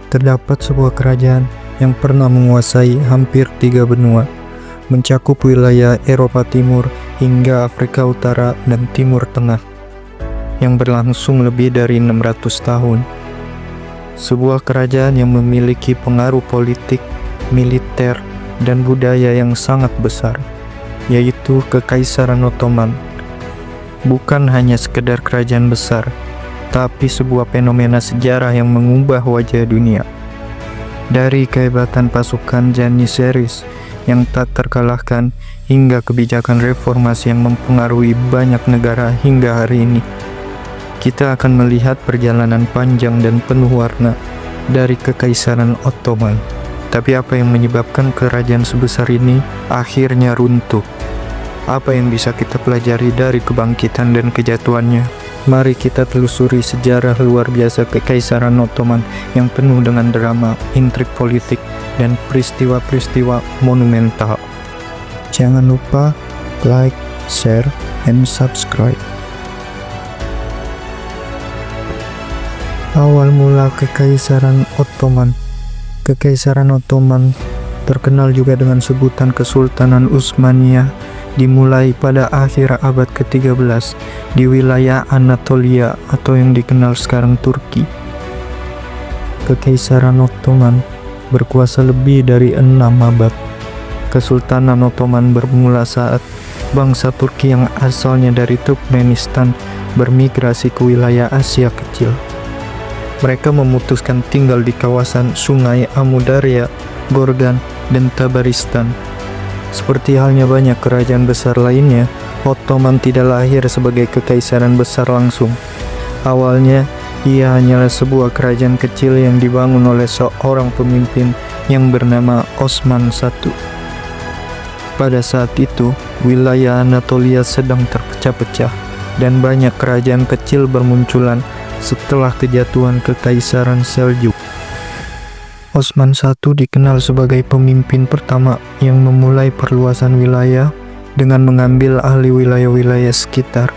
terdapat sebuah kerajaan yang pernah menguasai hampir 3 benua, mencakup wilayah Eropa Timur hingga Afrika Utara dan Timur Tengah, yang berlangsung lebih dari 600 tahun. Sebuah kerajaan yang memiliki pengaruh politik, militer, dan budaya yang sangat besar, yaitu Kekaisaran Ottoman. Bukan hanya sekedar kerajaan besar, tapi sebuah fenomena sejarah yang mengubah wajah dunia. Dari kehebatan pasukan Janissaries yang tak terkalahkan hingga kebijakan reformasi yang mempengaruhi banyak negara hingga hari ini, kita akan melihat perjalanan panjang dan penuh warna dari Kekaisaran Ottoman. Tapi apa yang menyebabkan kerajaan sebesar ini akhirnya runtuh? Apa yang bisa kita pelajari dari kebangkitan dan kejatuhannya? Mari kita telusuri sejarah luar biasa Kekaisaran Ottoman yang penuh dengan drama, intrik politik, dan peristiwa-peristiwa monumental. Jangan lupa like, share, and subscribe. Awal mula Kekaisaran Ottoman. Kekaisaran Ottoman, terkenal juga dengan sebutan Kesultanan Utsmaniyah, dimulai pada akhir abad ke-13 di wilayah Anatolia atau yang dikenal sekarang Turki. Kekaisaran Ottoman berkuasa lebih dari 6 abad. Kesultanan Ottoman bermula saat bangsa Turki yang asalnya dari Turkmenistan bermigrasi ke wilayah Asia Kecil. Mereka memutuskan tinggal di kawasan Sungai Amudarya, Gorgan, dan Tabaristan. Seperti halnya banyak kerajaan besar lainnya, Ottoman tidak lahir sebagai kekaisaran besar langsung. Awalnya, ia hanyalah sebuah kerajaan kecil yang dibangun oleh seorang pemimpin yang bernama Osman I. Pada saat itu, wilayah Anatolia sedang terpecah-pecah, dan banyak kerajaan kecil bermunculan setelah kejatuhan Kekaisaran Seljuk. Osman I dikenal sebagai pemimpin pertama yang memulai perluasan wilayah dengan mengambil alih wilayah-wilayah sekitar.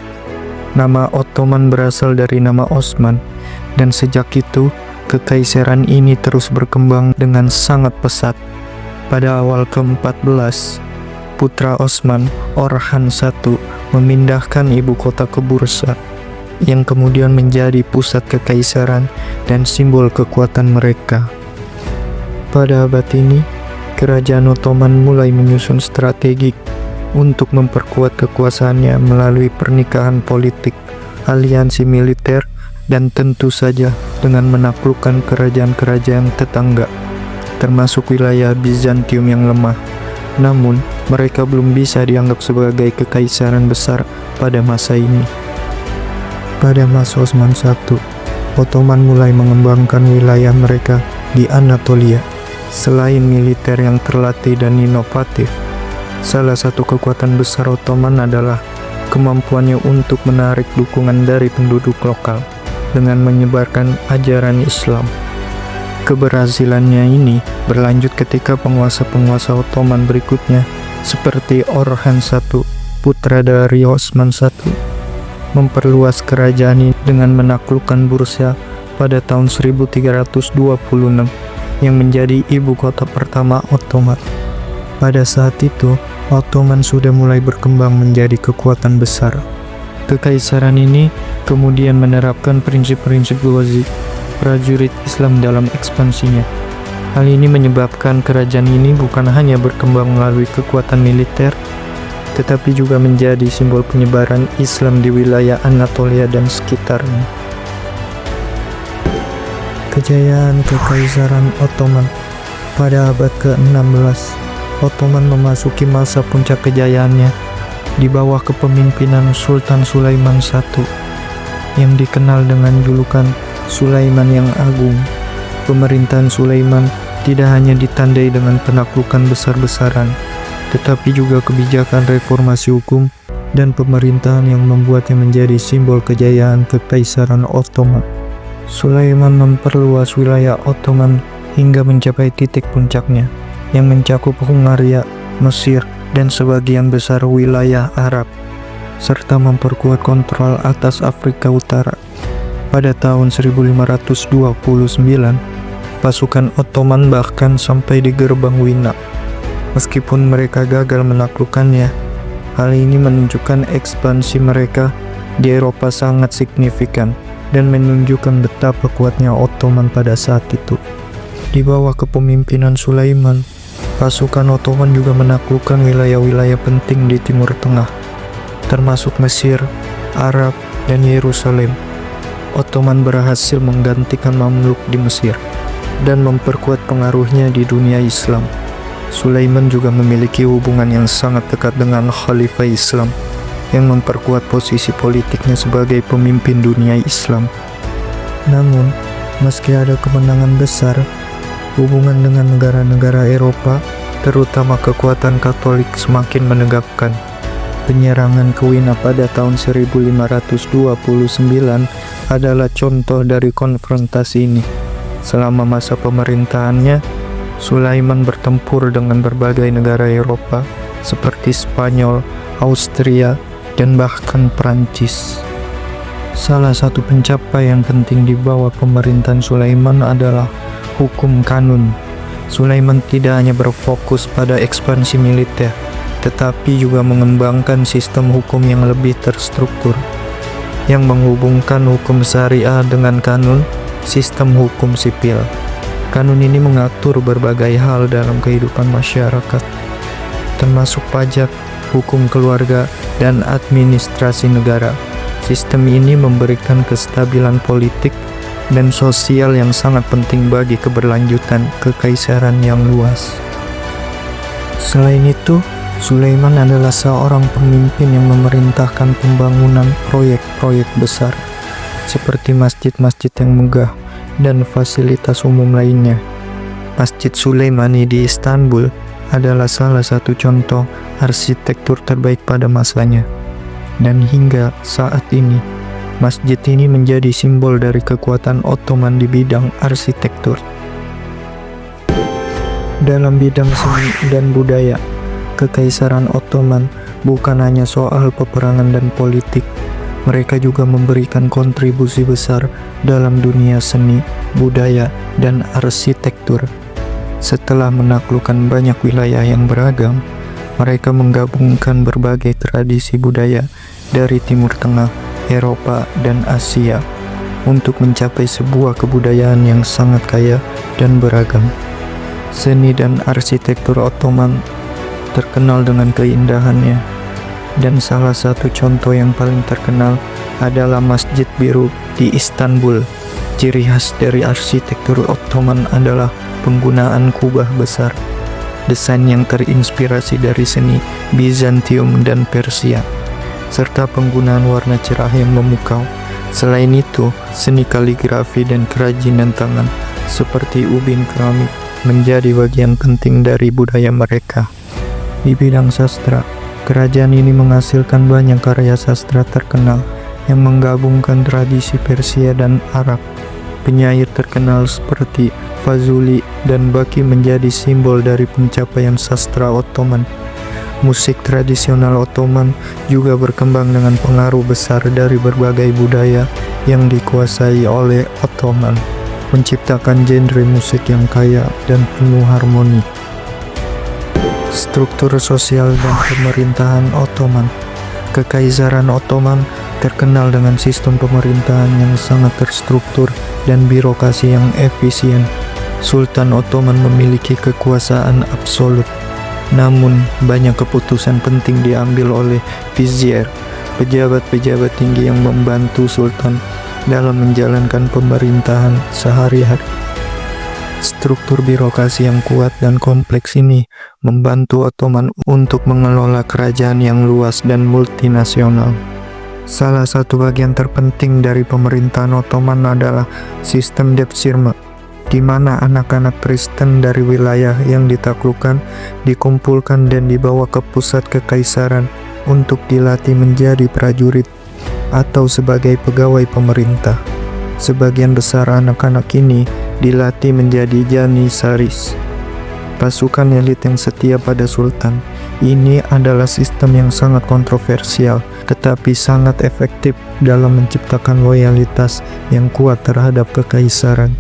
Nama Ottoman berasal dari nama Osman, dan sejak itu kekaisaran ini terus berkembang dengan sangat pesat. Pada awal ke-14, putra Osman, Orhan I, memindahkan ibu kota ke Bursa, yang kemudian menjadi pusat kekaisaran dan simbol kekuatan mereka. Pada abad ini, kerajaan Ottoman mulai menyusun strategi untuk memperkuat kekuasaannya melalui pernikahan politik, aliansi militer, dan tentu saja dengan menaklukkan kerajaan-kerajaan tetangga, termasuk wilayah Bizantium yang lemah. Namun, mereka belum bisa dianggap sebagai kekaisaran besar pada masa ini. Pada masa Osman I, Ottoman mulai mengembangkan wilayah mereka di Anatolia. Selain militer yang terlatih dan inovatif, salah satu kekuatan besar Ottoman adalah kemampuannya untuk menarik dukungan dari penduduk lokal dengan menyebarkan ajaran Islam. Keberhasilannya ini berlanjut ketika penguasa-penguasa Ottoman berikutnya, seperti Orhan I, putra dari Osman I, memperluas kerajaan ini dengan menaklukkan Bursa pada tahun 1326 yang menjadi ibu kota pertama Ottoman. Pada saat itu, Ottoman sudah mulai berkembang menjadi kekuatan besar. Kekaisaran ini kemudian menerapkan prinsip-prinsip Ghazi, prajurit Islam dalam ekspansinya. Hal ini menyebabkan kerajaan ini bukan hanya berkembang melalui kekuatan militer, tetapi juga menjadi simbol penyebaran Islam di wilayah Anatolia dan sekitarnya. Kejayaan Kekaisaran Ottoman. Pada abad ke-16, Ottoman memasuki masa puncak kejayaannya di bawah kepemimpinan Sultan Sulaiman I yang dikenal dengan julukan Sulaiman yang Agung. Pemerintahan Sulaiman tidak hanya ditandai dengan penaklukan besar-besaran, tetapi juga kebijakan reformasi hukum dan pemerintahan yang membuatnya menjadi simbol kejayaan Kekaisaran Ottoman. Sulaiman memperluas wilayah Ottoman hingga mencapai titik puncaknya, yang mencakup Hungaria, Mesir, dan sebagian besar wilayah Arab, serta memperkuat kontrol atas Afrika Utara. Pada tahun 1529, Pasukan Ottoman bahkan sampai di gerbang Wina. Meskipun mereka gagal menaklukkannya, hal ini menunjukkan ekspansi mereka di Eropa sangat signifikan dan menunjukkan betapa kuatnya Ottoman pada saat itu. Di bawah kepemimpinan Sulaiman, pasukan Ottoman juga menaklukkan wilayah-wilayah penting di Timur Tengah, termasuk Mesir, Arab, dan Yerusalem. Ottoman berhasil menggantikan Mamluk di Mesir dan memperkuat pengaruhnya di dunia Islam. Sulaiman juga memiliki hubungan yang sangat dekat dengan Khalifah Islam yang memperkuat posisi politiknya sebagai pemimpin dunia Islam. Namun, meski ada kemenangan besar, hubungan dengan negara-negara Eropa, terutama kekuatan Katolik, semakin menegapkan. Penyerangan ke Wina pada tahun 1529 adalah contoh dari konfrontasi ini. Selama masa pemerintahannya, Sulaiman bertempur dengan berbagai negara Eropa seperti Spanyol, Austria, dan bahkan Prancis. Salah satu pencapaian penting di bawah pemerintahan Sulaiman adalah hukum kanun. Sulaiman tidak hanya berfokus pada ekspansi militer, tetapi juga mengembangkan sistem hukum yang lebih terstruktur, yang menghubungkan hukum syariah dengan kanun, sistem hukum sipil. Kanun ini mengatur berbagai hal dalam kehidupan masyarakat, termasuk pajak, hukum keluarga, dan administrasi negara. Sistem ini memberikan kestabilan politik dan sosial yang sangat penting bagi keberlanjutan kekaisaran yang luas. Selain itu, Sulaiman adalah seorang pemimpin yang memerintahkan pembangunan proyek-proyek besar, seperti masjid-masjid yang megah dan fasilitas umum lainnya. Masjid Sulaimani di Istanbul adalah salah satu contoh arsitektur terbaik pada masanya, dan hingga saat ini, masjid ini menjadi simbol dari kekuatan Ottoman di bidang arsitektur. Dalam bidang seni dan budaya, Kekaisaran Ottoman bukan hanya soal peperangan dan politik, mereka juga memberikan kontribusi besar dalam dunia seni, budaya, dan arsitektur. Setelah menaklukkan banyak wilayah yang beragam, mereka menggabungkan berbagai tradisi budaya dari Timur Tengah, Eropa, dan Asia untuk mencapai sebuah kebudayaan yang sangat kaya dan beragam. Seni dan arsitektur Ottoman terkenal dengan keindahannya, dan salah satu contoh yang paling terkenal adalah Masjid Biru di Istanbul. Ciri khas dari arsitektur Ottoman adalah penggunaan kubah besar, desain yang terinspirasi dari seni Bizantium dan Persia, serta penggunaan warna cerah yang memukau. Selain itu, seni kaligrafi dan kerajinan tangan seperti ubin keramik menjadi bagian penting dari budaya mereka. Di bidang sastra, kerajaan ini menghasilkan banyak karya sastra terkenal yang menggabungkan tradisi Persia dan Arab. Penyair terkenal seperti Fazuli dan Baki menjadi simbol dari pencapaian sastra Ottoman. Musik tradisional Ottoman juga berkembang dengan pengaruh besar dari berbagai budaya yang dikuasai oleh Ottoman, menciptakan genre musik yang kaya dan penuh harmoni. Struktur sosial dan pemerintahan Ottoman. Kekaisaran Ottoman terkenal dengan sistem pemerintahan yang sangat terstruktur dan birokrasi yang efisien. Sultan Ottoman memiliki kekuasaan absolut, namun banyak keputusan penting diambil oleh vizier, pejabat-pejabat tinggi yang membantu Sultan dalam menjalankan pemerintahan sehari-hari. Struktur birokrasi yang kuat dan kompleks ini membantu Ottoman untuk mengelola kerajaan yang luas dan multinasional. Salah satu bagian terpenting dari pemerintahan Ottoman adalah sistem Devşirme, di mana anak-anak Kristen dari wilayah yang ditaklukkan dikumpulkan dan dibawa ke pusat kekaisaran untuk dilatih menjadi prajurit atau sebagai pegawai pemerintah. Sebagian besar anak-anak ini dilatih menjadi janissaries, pasukan elit yang setia pada sultan. Ini adalah sistem yang sangat kontroversial, tetapi sangat efektif dalam menciptakan loyalitas yang kuat terhadap kekaisaran.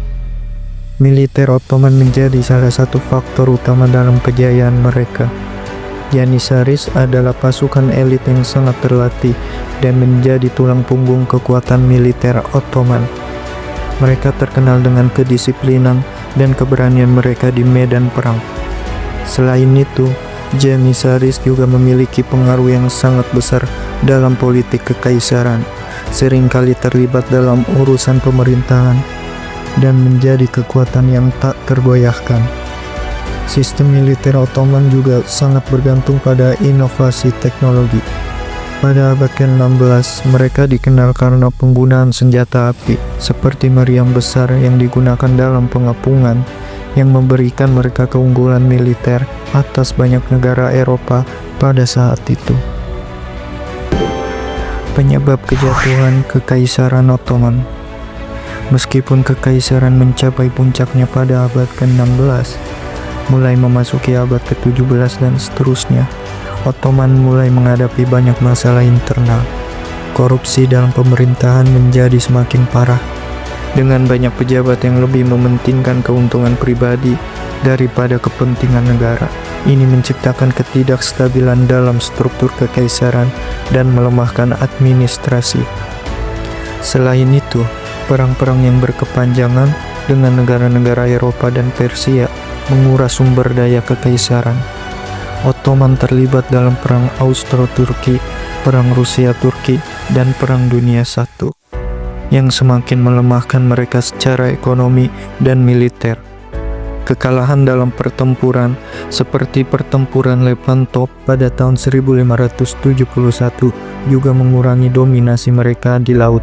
Militer Ottoman menjadi salah satu faktor utama dalam kejayaan mereka. Janissaries adalah pasukan elit yang sangat terlatih dan menjadi tulang punggung kekuatan militer Ottoman. Mereka terkenal dengan kedisiplinan dan keberanian mereka di medan perang. Selain itu, Janissaries juga memiliki pengaruh yang sangat besar dalam politik kekaisaran, seringkali terlibat dalam urusan pemerintahan, dan menjadi kekuatan yang tak tergoyahkan. Sistem militer Ottoman juga sangat bergantung pada inovasi teknologi. Pada abad ke-16, mereka dikenal karena penggunaan senjata api seperti meriam besar yang digunakan dalam pengepungan, yang memberikan mereka keunggulan militer atas banyak negara Eropa pada saat itu. Penyebab kejatuhan Kekaisaran Ottoman. Meskipun kekaisaran mencapai puncaknya pada abad ke-16, mulai memasuki abad ke-17 dan seterusnya, Ottoman mulai menghadapi banyak masalah internal. Korupsi dalam pemerintahan menjadi semakin parah, dengan banyak pejabat yang lebih mementingkan keuntungan pribadi daripada kepentingan negara. Ini menciptakan ketidakstabilan dalam struktur kekaisaran dan melemahkan administrasi. Selain itu, perang-perang yang berkepanjangan dengan negara-negara Eropa dan Persia menguras sumber daya kekaisaran. Ottoman terlibat dalam Perang Austro-Turki, Perang Rusia-Turki, dan Perang Dunia I, yang semakin melemahkan mereka secara ekonomi dan militer. Kekalahan dalam pertempuran, seperti pertempuran Lepanto pada tahun 1571, juga mengurangi dominasi mereka di laut.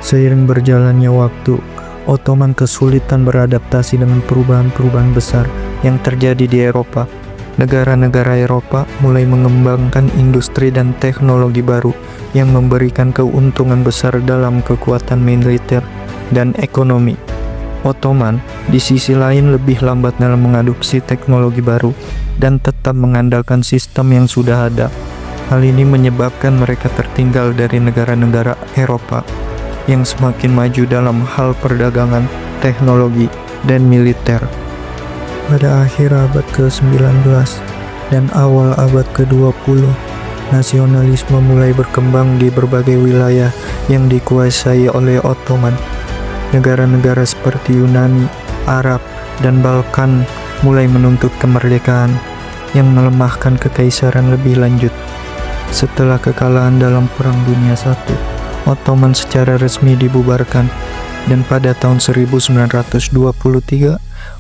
Seiring berjalannya waktu, Ottoman kesulitan beradaptasi dengan perubahan-perubahan besar yang terjadi di Eropa. Negara-negara Eropa mulai mengembangkan industri dan teknologi baru yang memberikan keuntungan besar dalam kekuatan militer dan ekonomi. Ottoman, di sisi lain, lebih lambat dalam mengadopsi teknologi baru dan tetap mengandalkan sistem yang sudah ada. Hal ini menyebabkan mereka tertinggal dari negara-negara Eropa yang semakin maju dalam hal perdagangan, teknologi, dan militer. Pada akhir abad ke-19 dan awal abad ke-20, nasionalisme mulai berkembang di berbagai wilayah yang dikuasai oleh Ottoman. Negara-negara seperti Yunani, Arab, dan Balkan mulai menuntut kemerdekaan, yang melemahkan kekaisaran lebih lanjut. Setelah kekalahan dalam Perang Dunia I, Ottoman secara resmi dibubarkan, dan pada tahun 1923,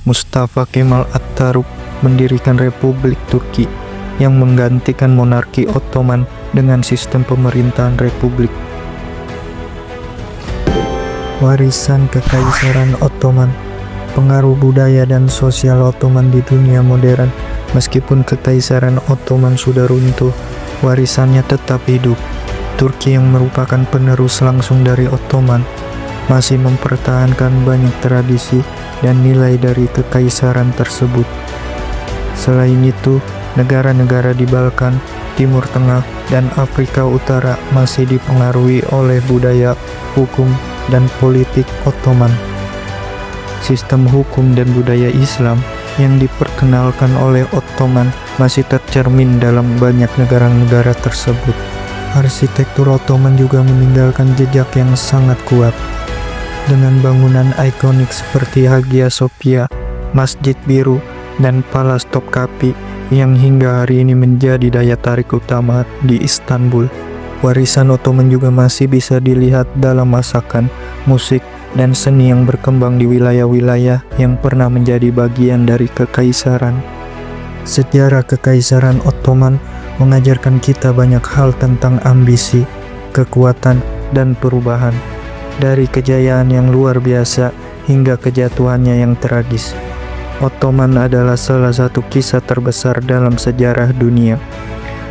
Mustafa Kemal Atatürk mendirikan Republik Turki yang menggantikan monarki Ottoman dengan sistem pemerintahan republik. Warisan Kekaisaran Ottoman. Pengaruh budaya dan sosial Ottoman di dunia modern. Meskipun Kekaisaran Ottoman sudah runtuh, warisannya tetap hidup. Turki yang merupakan penerus langsung dari Ottoman masih mempertahankan banyak tradisi dan nilai dari kekaisaran tersebut. Selain itu, negara-negara di Balkan, Timur Tengah, dan Afrika Utara masih dipengaruhi oleh budaya, hukum, dan politik Ottoman. Sistem hukum dan budaya Islam yang diperkenalkan oleh Ottoman masih tercermin dalam banyak negara-negara tersebut. Arsitektur Ottoman juga meninggalkan jejak yang sangat kuat, dengan bangunan ikonik seperti Hagia Sophia, Masjid Biru, dan Palas Topkapi yang hingga hari ini menjadi daya tarik utama di Istanbul. Warisan Ottoman juga masih bisa dilihat dalam masakan, musik, dan seni yang berkembang di wilayah-wilayah yang pernah menjadi bagian dari kekaisaran. Sejarah Kekaisaran Ottoman mengajarkan kita banyak hal tentang ambisi, kekuatan, dan perubahan. Dari kejayaan yang luar biasa hingga kejatuhannya yang tragis, Ottoman adalah salah satu kisah terbesar dalam sejarah dunia.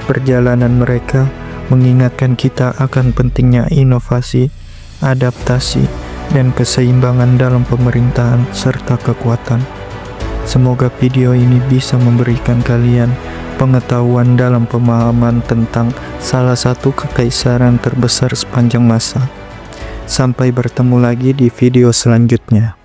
Perjalanan mereka mengingatkan kita akan pentingnya inovasi, adaptasi, dan keseimbangan dalam pemerintahan serta kekuatan. Semoga video ini bisa memberikan kalian pengetahuan dalam pemahaman tentang salah satu kekaisaran terbesar sepanjang masa. Sampai bertemu lagi di video selanjutnya.